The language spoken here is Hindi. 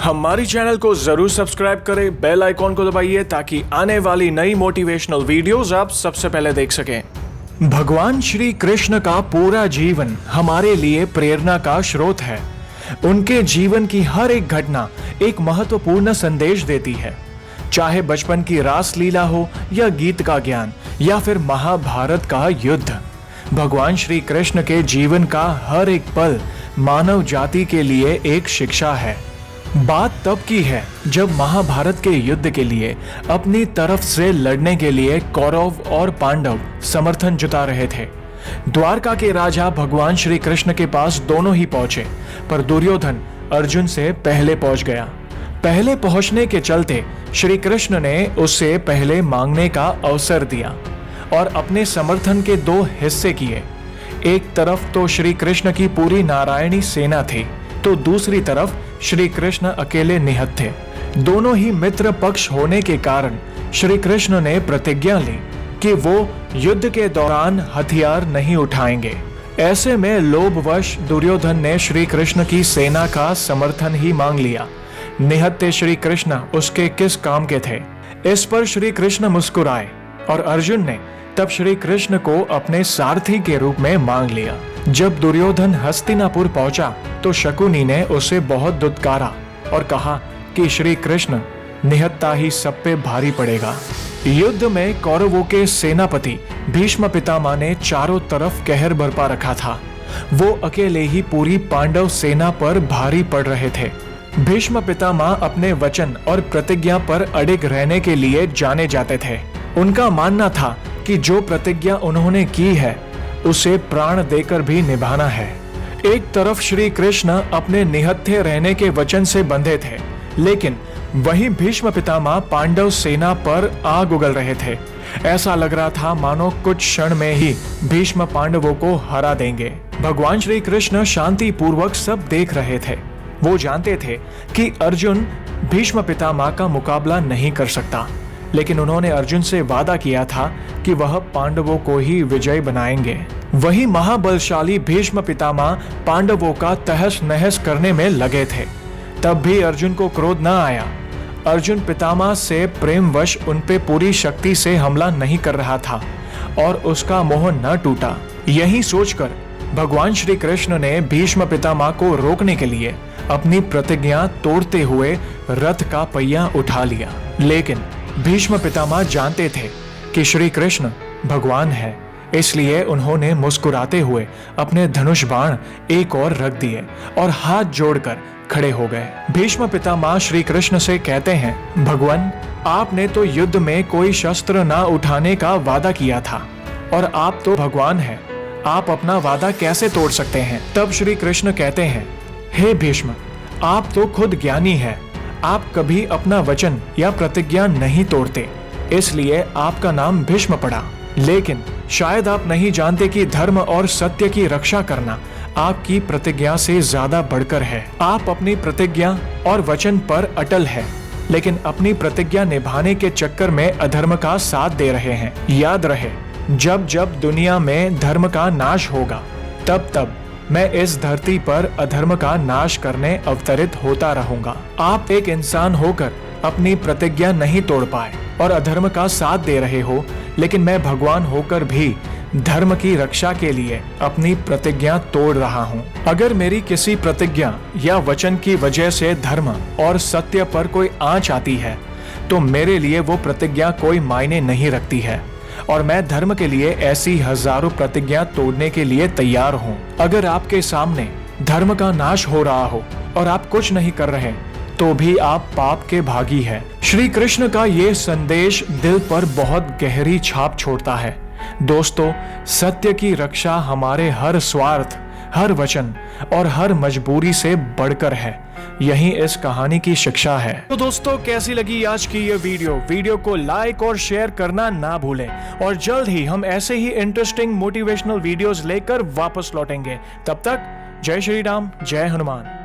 हमारी चैनल को जरूर सब्सक्राइब करें, बेल आइकॉन को दबाइए ताकि आने वाली नई मोटिवेशनल वीडियोस आप सबसे पहले देख सकें। भगवान श्री कृष्ण का पूरा जीवन हमारे लिए प्रेरणा का स्रोत है। उनके जीवन की हर एक घटना एक महत्वपूर्ण संदेश देती है, चाहे बचपन की रास लीला हो या गीत का ज्ञान या फिर महाभारत का युद्ध। भगवान श्री कृष्ण के जीवन का हर एक पल मानव जाति के लिए एक शिक्षा है। बात तब की है जब महाभारत के युद्ध के लिए अपनी तरफ से लड़ने के लिए कौरव और पांडव समर्थन जुटा रहे थे। द्वारका के राजा भगवान श्री कृष्ण के पास दोनों ही पहुंचे, पर दुर्योधन अर्जुन से पहले पहुंच गया। पहले पहुंचने के चलते श्री कृष्ण ने उससे पहले मांगने का अवसर दिया और अपने समर्थन के दो हिस्से किए। एक तरफ तो श्री कृष्ण की पूरी नारायणी सेना थी, तो दूसरी तरफ श्री कृष्ण अकेले निहत थे। दोनों ही मित्र पक्ष होने के कारण श्री कृष्ण ने प्रतिज्ञा ली कि वो युद्ध के दौरान हथियार नहीं उठाएंगे। ऐसे में लोभवश दुर्योधन ने श्री कृष्ण की सेना का समर्थन ही मांग लिया। निहत्थे श्री कृष्ण उसके किस काम के थे? इस पर श्री कृष्ण मुस्कुराए और अर्जुन ने तब श्री कृष्ण को अपने सारथी के रूप में मांग लिया। जब दुर्योधन हस्तिनापुर पहुंचा तो शकुनी ने उसे बहुत दुत्कारा और कहा कि श्री कृष्ण निहत्था ही सब पे भारी पड़ेगा। युद्ध में कौरवों के सेनापति भीष्म पितामह ने चारों तरफ कहर बरपा रखा था। वो अकेले ही पूरी पांडव सेना पर भारी पड़ रहे थे। भीष्म पितामह अपने वचन और प्रतिज्ञा पर अडिग रहने के लिए जाने जाते थे। उनका मानना था कि जो प्रतिज्ञा उन्होंने की है उसे प्राण देकर भी निभाना है। एक तरफ श्री कृष्ण अपने निहत्थे रहने के वचन से बंधे थे, लेकिन वहीं भीष्म पितामह पांडव सेना पर आग उगल रहे थे। ऐसा लग रहा था मानो कुछ क्षण में ही भीष्म पांडवों को हरा देंगे। भगवान श्री कृष्ण शांति पूर्वक सब देख रहे थे। वो जानते थे कि अर्जुन भीष्म पितामह का मुकाबला नहीं कर सकता, लेकिन उन्होंने अर्जुन से वादा किया था कि वह पांडवों को ही विजय बनाएंगे। वही महाबलशाली भीष्म पितामह पांडवों का तहस नहस करने में लगे थे। तब भी अर्जुन को क्रोध न आया। अर्जुन पितामह से प्रेमवश उन पे पूरी शक्ति से हमला नहीं कर रहा था और उसका मोह न टूटा। यही सोचकर भगवान श्री कृष्ण ने भीष्म पितामह को रोकने के लिए अपनी प्रतिज्ञा तोड़ते हुए रथ का पहिया उठा लिया। लेकिन भीष्म पितामह जानते थे कि श्री कृष्ण भगवान है, इसलिए उन्होंने मुस्कुराते हुए अपने धनुष बाण एक और रख दिए और हाथ जोड़कर खड़े हो गए। भीष्म पितामह श्री कृष्ण से कहते हैं, भगवान, आपने तो युद्ध में कोई शस्त्र ना उठाने का वादा किया था और आप तो भगवान हैं, आप अपना वादा कैसे तोड़ सकते हैं? तब श्री कृष्ण कहते हैं, हे भीष्म, आप तो खुद ज्ञानी हैं, आप कभी अपना वचन या प्रतिज्ञा नहीं तोड़ते, इसलिए आपका नाम भीष्म पड़ा। लेकिन शायद आप नहीं जानते कि धर्म और सत्य की रक्षा करना आपकी प्रतिज्ञा से ज्यादा बढ़कर है। आप अपनी प्रतिज्ञा और वचन पर अटल है, लेकिन अपनी प्रतिज्ञा निभाने के चक्कर में अधर्म का साथ दे रहे हैं। याद रहे, जब जब दुनिया में धर्म का नाश होगा, तब तब मैं इस धरती पर अधर्म का नाश करने अवतरित होता रहूंगा। आप एक इंसान होकर अपनी प्रतिज्ञा नहीं तोड़ पाए और अधर्म का साथ दे रहे हो, लेकिन मैं भगवान होकर भी धर्म की रक्षा के लिए अपनी प्रतिज्ञा तोड़ रहा हूँ। अगर मेरी किसी प्रतिज्ञा या वचन की वजह से धर्म और सत्य पर कोई आंच आती है, तो मेरे लिए वो प्रतिज्ञा कोई मायने नहीं रखती है और मैं धर्म के लिए ऐसी हजारों प्रतिज्ञा तोड़ने के लिए तैयार हूँ। अगर आपके सामने धर्म का नाश हो रहा हो और आप कुछ नहीं कर रहे, तो भी आप पाप के भागी हैं। श्री कृष्ण का ये संदेश दिल पर बहुत गहरी छाप छोड़ता है। दोस्तों, सत्य की रक्षा हमारे हर स्वार्थ, हर वचन और हर मजबूरी से बढ़कर है। यही इस कहानी की शिक्षा है। तो दोस्तों, कैसी लगी आज की ये वीडियो को लाइक और शेयर करना ना भूलें और जल्द ही हम ऐसे ही इंटरेस्टिंग मोटिवेशनल वीडियोस लेकर वापस लौटेंगे। तब तक जय श्री राम, जय हनुमान।